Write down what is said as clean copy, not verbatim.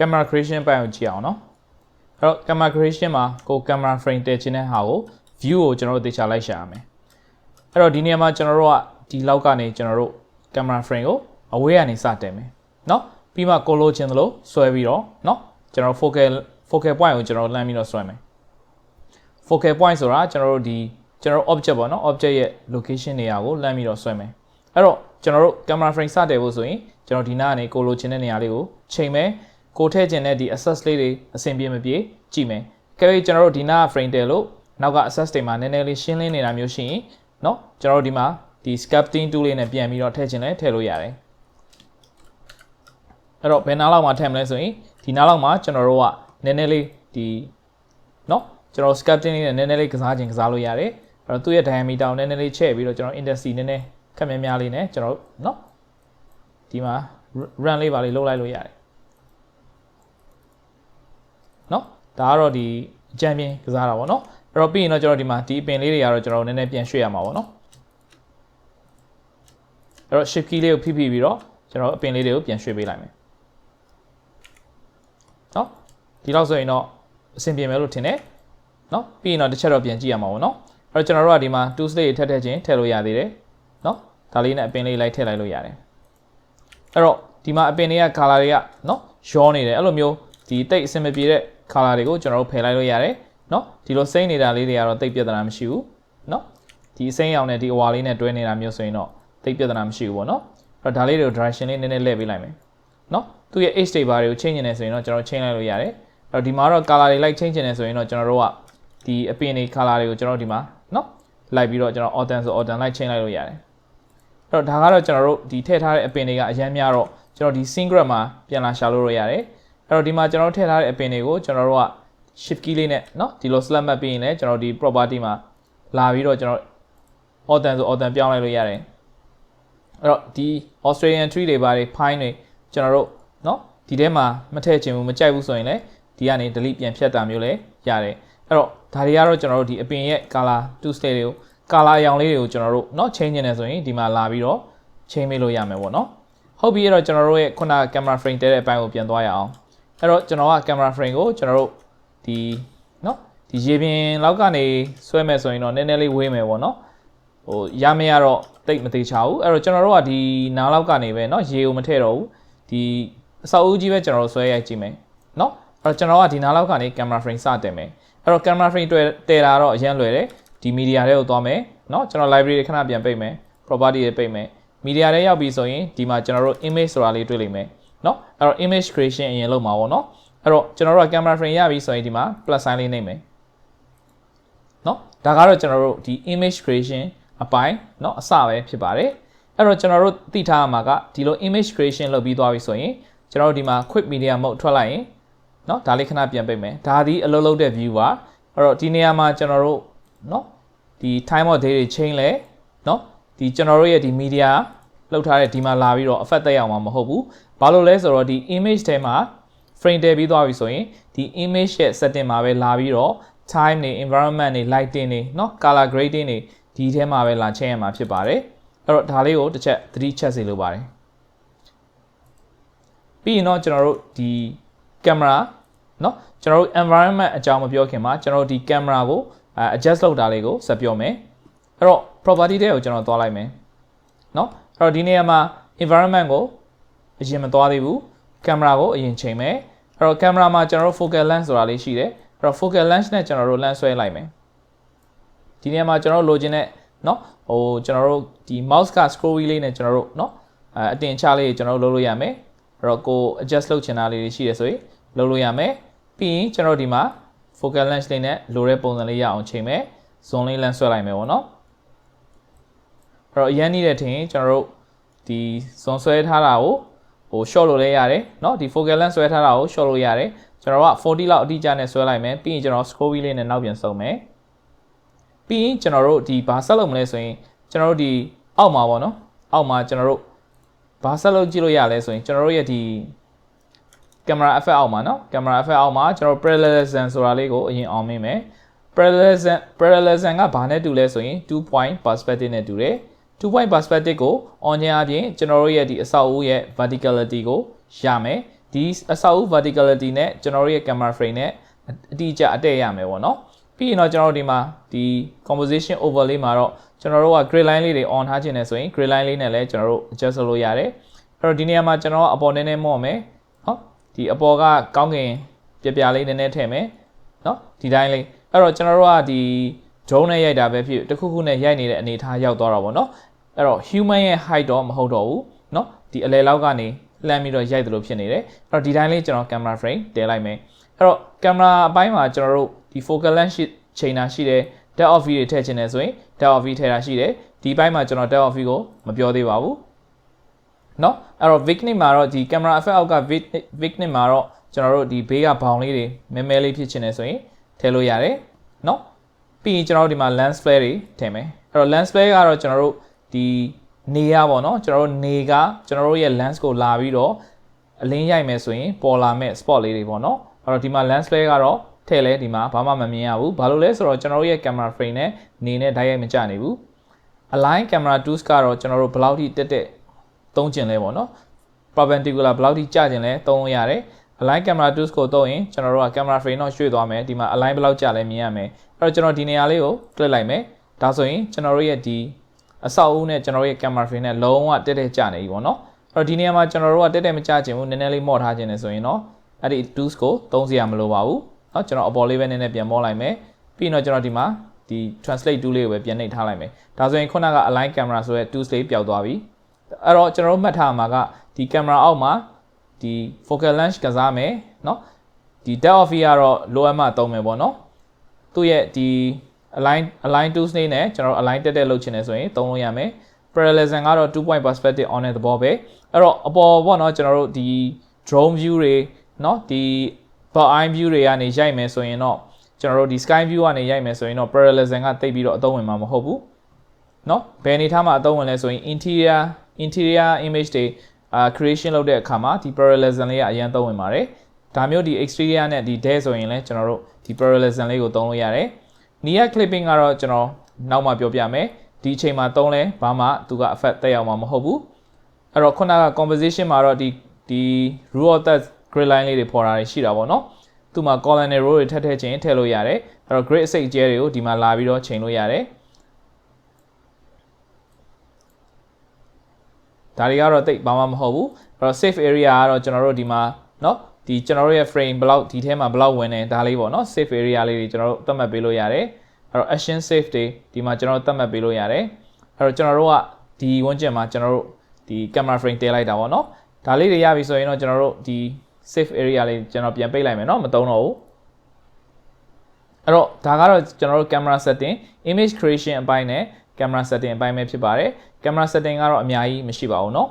camera creation ပိုင်းကိုကြည့်အောင်နော်အဲ့တော့ camera creation မှာကို camera frame တည်ခြင်းတဲ့ဟာကို view ကိုကျွန်တော်တို့သေချာလိုက်ရှာရမယ်အဲ့တော့ဒီနေရာမှာကျွန်တော်တို့ကဒီလောက်ကနေကျွန်တော်တို့ camera frame ကိုအဝေးကနေစတင်မယ်နော်ပြီးမှကိုလိုချင်သလိုဆွဲပြီးတော့နော်ကျွန်တော် focal point ကိုကျွန်တော်လှမ်းပြီးတော့ဆွဲမယ် focal point ဆိုတာကျွန်တော်တို့ဒီကျွန်တော် object ပေါ့နော် object ရဲ့ location နေရာကိုလှမ်းပြီးတော့ဆွဲမယ်အဲ့တော့ကျွန်တော်တို့ camera frame စတင်ဖို့ဆိုရင်ကျွန်တော်ဒီနားကနေကိုလိုချင်တဲ့နေရာလေးကိုချိန်မယ်ကိုထည့်ခြင်းတဲ့ဒီ access လေးတွေအဆင်ပြေမပြေကြည့်မယ်။ကြည့်ကျွန်တော်တို့ဒီနား frame တယ်လို့နောက်က access တွေမှာနည်းနည်းလေးရှင်းလင်းနေတာမျိုးရှိရင်เนาะကျွန်တော်တို့ဒီမှာဒီ sculpting tool လေးနဲ့ပြန်ပြီးတော့ထည့်ခြင်းလည်းထည့်လို့ရတယ်။အဲ့တော့ဘယ်နားလောက်မှာထည့်မလဲဆိုရင်ဒီနားလောက်မှာကျွန်တော်တို့ကနည်းနည်းလေးဒီเนาะကျွန်တော် sculpting လေးနဲ့နည်းနည်းလေးကစားခြင်းကစားလို့ရတယ်။အဲ့တော့သူ့ရဲ့ diameter ကိုနည်းနည်းလေးချဲ့ပြီးတော့ကျွန်တော် intensity နည်းနည်းခက်များလေးနဲ့ကျွန်တော်เนาะဒီမှာ run လေးပါလေးလုပ်လိုက်လို့ရတယ်နော်ဒါကတော့ဒီအကြံပြင်းကစားတာပေါ့နော်အဲ့တော့ပြီးရင်တော့ကျွန်တော်ဒီမှာဒီအပင်လေးတွေကတော့ကျွန်တော်နည်းနည်းပြန်ရွှေ့ရမှာပေါ့နော်အဲ့တော့ shift key လေးကိုဖိပြီးတော့ကျွန်တော်အပင်လေးတွေကိုပြန်ရွှေ့ပေးလိုက်မယ်နော်ဒီလောက်ဆိုရင်တော့အဆင်ပြေမယ်လို့ထင်တယ်နော်ပြီးရင်တော့တစ်ချက်တော့ပြန်ကြည့်ရမှာပေါ့နော်အဲ့တော့ကျွန်တော်တို့ကဒီမှာ tools လေးတွေထည့်ခြင်းထည့်လို့ရသေးတယ်နော်ဒါလေးနဲ့အပင်လေးလိုက်ထည့်လိုက်လို့ရတယ်အဲ့တော့ဒီမှာအပင်တွေက color တွေကနော်ရောနေတယ်အဲ့လိုမျိုးဒီတိတ်အဆင်မပြေတဲ့ color တွေကိုကျွန်တော်တို့ဖယ်လိုက်လို့ရတယ်เนาะဒီလိုစိမ့်နေတာလေးတွေကတော့တိတ်ပြဿနာမရှိဘူးเนาะဒီစိမ့်အောင်နဲ့ဒီအဝါလေးနဲ့တွဲနေတာမျိုးဆိုရင်တော့တိတ်ပြဿနာမရှိဘူးပေါ့เนาะအဲ့တော့ဒါလေးတွေကို direction လေးနည်းနည်းလှည့်ပေးလိုက်မယ်เนาะသူ့ရဲ့ H တွေဘာတွေကို change နေတယ်ဆိုရင်တော့ကျွန်တော် change လိုက်လို့ရတယ်အဲ့တော့ဒီမှာတော့ color တွေ like change နေတယ်ဆိုရင်တော့ကျွန်တော်တို့ကဒီအပင်တွေ color တွေကိုကျွန်တော်ဒီမှာเนาะလိုက်ပြီးတော့ကျွန်တော် autumn ဆို autumn like change လိုက်လို့ရတယ်အဲ့တော့ဒါကတော့ကျွန်တော်တို့ဒီထည့်ထားတဲ့အပင်တွေကအရင်များတော့ကျွန်တော်ဒီ scene grab မှာပြန်လာရှာလို့ရတယ်အဲ့တော့ဒီမှာကျွန်တော်ထည့်ထားတဲ့အပင်တွေကိုကျွန်တော်တို့က shift key လေးနဲ့เนาะဒီလို select မှတ်ပြီးရင်လည်းကျွန်တော်ဒီ property မှာလာပြီးတော့ကျွန်တော် autumn ဆို autumn ပြောင်းလိုက်လို့ရတယ်အဲ့တော့ဒီ Australian tree တွေပါတယ် pine တွေကျွန်တော်တို့เนาะဒီထဲမှာမထည့်ချင်ဘူးမကြိုက်ဘူးဆိုရင်လည်းဒီကနေ delete ပြန်ဖြတ်တာမျိုးလည်းရတယ်အဲ့တော့ဒါတွေကတော့ကျွန်တော်တို့ဒီအပင်ရဲ့ color tools တွေကို color အရောင်လေးတွေကိုကျွန်တော်တို့เนาะ change နေတယ်ဆိုရင်ဒီမှာလာပြီးတော့ change ပေးလို့ရမယ်ပေါ့เนาะဟုတ်ပြီအဲ့တော့ကျွန်တော်တို့ရဲ့ခုန camera frame တဲတဲ့အပိုင်းကိုပြန်သွားရအောင်အဲ့တော့ကျွန်တော်က camera frame ကိုကျွန်တော်တို့ဒီเนาะဒီရေပြင်လောက်ကနေဆွဲမယ်ဆိုရင်တော့နည်းနည်းလေးဝေးမယ်ပေါ့เนาะဟိုရမရတော့တိတ်မသေးချဘူးအဲ့တော့ကျွန်တော်တို့ကဒီနားလောက်ကနေပဲเนาะရေကိုမထည့်တော့ဘူးဒီအဆောက်အဦကြီးပဲကျွန်တော်တို့ဆွဲရိုက်ကြည့်မယ်เนาะအဲ့တော့ကျွန်တော်ကဒီနားလောက်ကနေ camera frame စတင်မယ်အဲ့တော့ camera frame တည်တာတော့အရင်လွယ်တယ်ဒီ media တွေကိုသွားမယ်เนาะကျွန်တော် library တွေခဏပြန်ပိတ်မယ် property တွေပိတ်မယ် media တွေရောက်ပြီဆိုရင်ဒီမှာကျွန်တော်တို့ image ဆိုတာလေးတွေ့လိမ့်မယ်เนาะအဲ့တော့ image creation အရင်လုပ်မှာပေါ့เนาะအဲ့တော့ကျွန်တော်တို့က camera frame ရပြီဆိုရင်ဒီမှာ plus sign လေးနှိပ်မယ်เนาะဒါကတော့ကျွန်တော်တို့ဒီ image creation အပိုင်းเนาะအစပဲဖြစ်ပါတယ်အဲ့တော့ကျွန်တော်တို့သိထားရမှာကဒီလို image creation လုပ်ပြီးသွားပြီဆိုရင်ကျွန်တော်တို့ဒီမှာ quick media mode ထွက်လိုက်ရင်เนาะဒါလေးခဏပြန်ပိတ်မယ်ဒါဒီအလုပ်လုပ်တဲ့ view ပါအဲ့တော့ဒီနေရာမှာကျွန်တော်တို့เนาะဒီ time of day တွေ change လဲเนาะဒီကျွန်တော်တို့ရဲ့ဒီ media လောက်ထားတဲ့ဒီမှာလာပြီးတော့ effect တက်ရအောင်မှာမဟုတ်ဘူးဘာလို့လဲဆိုတော့ဒီ image ထဲမှာ frame တည်ပြီးသွားပြီဆိုရင်ဒီ image ရဲ့ setting မှာပဲလာပြီးတော့ time တွေ environment တွေ lighting တွေเนาะ color grading တွေဒီထဲမှာပဲလာချိန်ရမှာဖြစ်ပါတယ်အဲ့တော့ဒါလေးကိုတစ်ချက်သတိချက်စေလိုပါတယ်ပြီးရင်တော့ကျွန်တော်တို့ဒီ camera เนาะကျွန်တော်တို့ environment အကြောင်းမပြောခင်မှာကျွန်တော်တို့ဒီ camera ကိုadjust လုပ်တာလေးကိုဆက်ပြောမယ်အဲ့တော့ property တွေကိုကျွန်တော်သွားလိုက်မယ်เนาะအဲ့တော့ဒီနေရာမှာ environment ကိုအရင်မသွားသေးဘူး camera ကိုအရင်ချိန်မယ်အဲ့တော့ camera မှာကျွန်တော်တို့ focal length ဆိုတာလေးရှိတယ်အဲ့တော့ focal length နဲ့ကျွန်တော်တို့ lens ဆွဲလိုက်မယ်ဒီနေရာမှာကျွန်တော်တို့လိုချင်တဲ့เนาะဟိုကျွန်တော်တို့ဒီ mouse က scroll wheel လေးနဲ့ကျွန်တော်တို့เนาะအတင်ချလေးကျွန်တော်တို့လုပ်လို့ရမယ်အဲ့တော့ကို adjust လုပ်ချင်တာလေးတွေရှိတယ်ဆိုရင်လုပ်လို့ရမယ်ပြီးရင်ကျွန်တော်ဒီမှာ focal length လေးနဲ့လိုတဲ့ပုံစံလေးရအောင်ချိန်မယ် zone လေး lens ဆွဲလိုက်မယ်ပေါ့เนาะအဲ့တော့အရင်နေတဲ့ထင်ကျွန်တော်တို့ဒီ zone ဆွဲထားတာကိုဟို short လို့လည်းရတယ်เนาะဒီ focal length ဆွဲထားတာကို short လို့ရတယ်ကျွန်တော်က40လောက်အတိအကျနဲ့ဆွဲလိုက်မယ်ပြီးရင်ကျွန်တော် scroll wheel လေးနဲ့နောက်ပြန်ဆုပ်မယ်ပြီးရင်ကျွန်တော်တို့ဒီဘာဆက်လုပ်မလဲဆိုရင်ကျွန်တော်တို့ဒီအောက်မှာပေါ့နော်အောက်မှာကျွန်တော်တို့ဘာဆက်လုပ်ကြည့်လို့ရလဲဆိုရင်ကျွန်တော်တို့ရဲ့ဒီ camera effect အောက်မှာနော် camera effect အောက်မှာကျွန်တော် parallelism ဆိုတာလေးကိုအရင်အောင်မိမယ် parallelism ကဘာနဲ့တူလဲဆိုရင်2 point perspective နဲ့တူတယ်2 point perspective ကို on ခြင်းအပြင်ကျွန်တော်တို့ရဲ့ဒီအဆောက်အဦရဲ့ verticality ကိုရမယ် ဒီအဆောက်အဦ verticality နဲ့ကျွန်တော်တို့ရဲ့ camera frame နဲ့အတိအကျအတည့်ရမယ်ပေါ့နော်ပြီးရင်တော့ကျွန်တော်တို့ဒီမှာဒီ composition overlay မှာတော့ကျွန်တော်တို့က grid line လေးတွေ on ထားခြင်းနဲ့ဆိုရင် grid line လေးနဲ့လည်းကျွန်တော်တို့ adjust လုပ်လို့ရတယ်အဲ့တော့ဒီနေရာမှာကျွန်တော်အပေါ်နည်းနည်းမော့မယ်ဟောဒီအပေါ်ကကောင်းကင်ပြပြလေးနည်းနည်းထည့်မယ်နော်ဒီတိုင်းလေးအဲ့တော့ကျွန်တော်တို့ကဒီ drone နဲ့ရိုက်တာပဲဖြစ်တစ်ခုခုနဲ့ရိုက်နေတဲ့အနေထားရောက်သွားတာပေါ့နော်အဲ့တော့ human ရဲ့ height တော့မဟုတ်တော့ဘူးနော်ဒီအလယ်လောက်ကနေလှမ်းပြီးတော့ရိုက်သလိုဖြစ်နေတယ်အဲ့တော့ဒီတိုင်းလေးကျွန်တော် camera frame တည်လိုက်မယ်အဲ့တော့ camera အပိုင်းမှာကျွန်တော်တို့ဒီ focal length ချိန်တာရှိတယ် depth of view တွေထည့်ချင်တယ်ဆိုရင် depth of view ထည့်တာရှိတယ်ဒီဘက်မှာကျွန်တော် depth of view ကိုမပြောသေးပါဘူးเนาะအဲ့တော့ vignette မှာတော့ဒီ camera effect အောက်က vignette မှာတော့ကျွန်တော်တို့ဒီဘေးကဘောင်လေးတွေမဲမဲလေးဖြစ်ချင်တယ်ဆိုရင်ထည့်လို့ရတယ်เนาะပြီးရင်ကျွန်တော်တို့ဒီမှာ lens flare တွေထည့်မယ်အဲ့တော့ lens flare ကတော့ကျွန်တော်တို့ဒီနေရပေါ့เนาะကျွန်တော်တို့နေကကျွန်တော်တို့ရဲ့ lens ကိုလာပြီးတော့အလင်းရိုက်မယ်ဆိုရင်ပေါ်လာမဲ့ spot လေးတွေပေါ့เนาะအဲ့တော့ဒီမှာ lens flare ကတော့ထည့်လဲဒီမှာဘာမှမမြင်ရဘူးဘာလို့လဲဆိုတော့ကျွန်တော်တို့ရဲ့ camera frame နဲ့နေနဲ့ဓာတ်ရိုက်မကျနေဘူး align camera tools ကတော့ကျွန်တော်တို့ဘယ်လောက်ထိတက်တက်သုံးကျင်လဲပေါ့နော် perpendicular ဘယ်လောက်ထိကျကျင်လဲသုံးလို့ရတယ် align camera tools ကိုသုံးရင်ကျွန်တော်တို့က camera frame တော့ရွှေ့သွားမယ်ဒီမှာ align ဘယ်လောက်ကျလဲမြင်ရမယ်အဲ့တော့ကျွန်တော်ဒီနေရာလေးကို click လိုက်မယ်ဒါဆိုရင်ကျွန်တော်တို့ရဲ့ဒီအဆောက်အဦနဲ့ကျွန်တော်ရဲ့ camera frame နဲ့လုံးဝတက်တက်ကျနေပြီပေါ့နော်အဲ့တော့ဒီနေရာမှာကျွန်တော်တို့ကတက်တက်မကျကျင်ဘူးနည်းနည်းလေးမော့ထားခြင်းနေဆိုရင်တော့အဲ့ဒီ tools ကိုသုံးစရာမလိုပါဘူးเนาะကျွန်တော်အပေါ်လေးပဲနည်းနည်းပြန်မော့လိုက်မယ်ပြီးတော့ကျွန်တော်ဒီမှာဒီ translate tool လေးကိုပဲပြန်နှိပ်ထားလိုက်မယ်ဒါဆိုရင်ခုနက align camera ဆိုတဲ့ tools လေးပျောက်သွားပြီအဲ့တော့ကျွန်တော်တို့မှတ်ထားမှာကဒီ camera အောက်မှာဒီ focal length ကစားမယ်เนาะဒီ depth of field ကတော့ low end မှာသုံးမယ်ပေါ့เนาะသူ့ရဲ့ဒီ align tools လေးနဲ့ကျွန်တော်တို့ align တက်တက်လုပ်ချင်တယ်ဆိုရင်သုံးလို့ရမယ် parallelism ကတော့ 2 point perspective on တဲ့သဘောပဲအဲ့တော့အပေါ်ပေါ့เนาะကျွန်တော်တို့ဒီ drone view တွေเนาะဒီ bird eye view တွေကနေရိုက်မယ်ဆိုရင်တော့ကျွန်တော်တို့ဒီ sky view ကနေရိုက်မယ်ဆိုရင်တော့ parallelism ကတိတ်ပြီးတော့အသုံးဝင်မှာမဟုတ်ဘူးเนาะဘယ်အနေထားမှာအသုံးဝင်လဲဆိုရင် interior image တွေcreation လုပ်တဲ့အခါမှာဒီ parallelism လေးကအရင်သုံးဝင်ပါတယ်ဒါမျိုးဒီ exterior နဲ့ဒီ depth ဆိုရင်လည်းကျွန်တော်တို့ဒီ parallelism လေးကိုသုံးလို့ရတယ် near clipping ကတော့ကျွန်တော်နောက်မှပြောပြမယ်ဒီအချိန်မှာသုံးလဲဘာမှသူက effect တက်ရောက်မှာမဟုတ်ဘူးအဲ့တော့ခုနက composition မှာတော့ဒီ rule of thirds grid line လေးတွေပေါ်တာရှိတာပေါ့နော်သူ့မှာ column နဲ့ row တွေထည့်ချင်းထည့်လို့ရတယ်အဲ့တော့ grid အစိတ်အကျဲတွေကိုဒီမှာလာပြီးတော့ချိန်လို့ရတယ်ဒါတွေကတော့တိတ်ဘာမှမဟုတ်ဘူးအဲ့တော့ safe area ကတော့ကျွန်တော်တို့ဒီမှာเนาะဒီကျွန်တော်တို့ရဲ့ frame ဘယ်လောက်ဒီထဲမှာဘယ်လောက်ဝင်နေဒါလေးပေါ့เนาะ safe area လေးတွေကျွန်တော်တို့သတ်မှတ်ပေးလို့ရတယ်အဲ့တော့ action safe တွေဒီမှာကျွန်တော်တို့သတ်မှတ်ပေးလို့ရတယ်အဲ့တော့ကျွန်တော်တို့ကဒီဝန်းကျင်မှာကျွန်တော်တို့ဒီ camera frame တည်လိုက်တာပေါ့เนาะဒါလေးတွေရပြီဆိုရင်တော့ကျွန်တော်တို့ဒီ safe area လေးကျွန်တော်ပြန်ပိတ်လိုက်မယ်เนาะမသုံးတော့ဘူးအဲ့တော့ဒါကတော့ကျွန်တော်တို့ camera setting image creation အပိုင်းနဲ့ camera setting အပိုင်းပဲဖြစ်ပါတယ် camera setting ကတော့အများကြီးမရှိပါဘူးเนาะ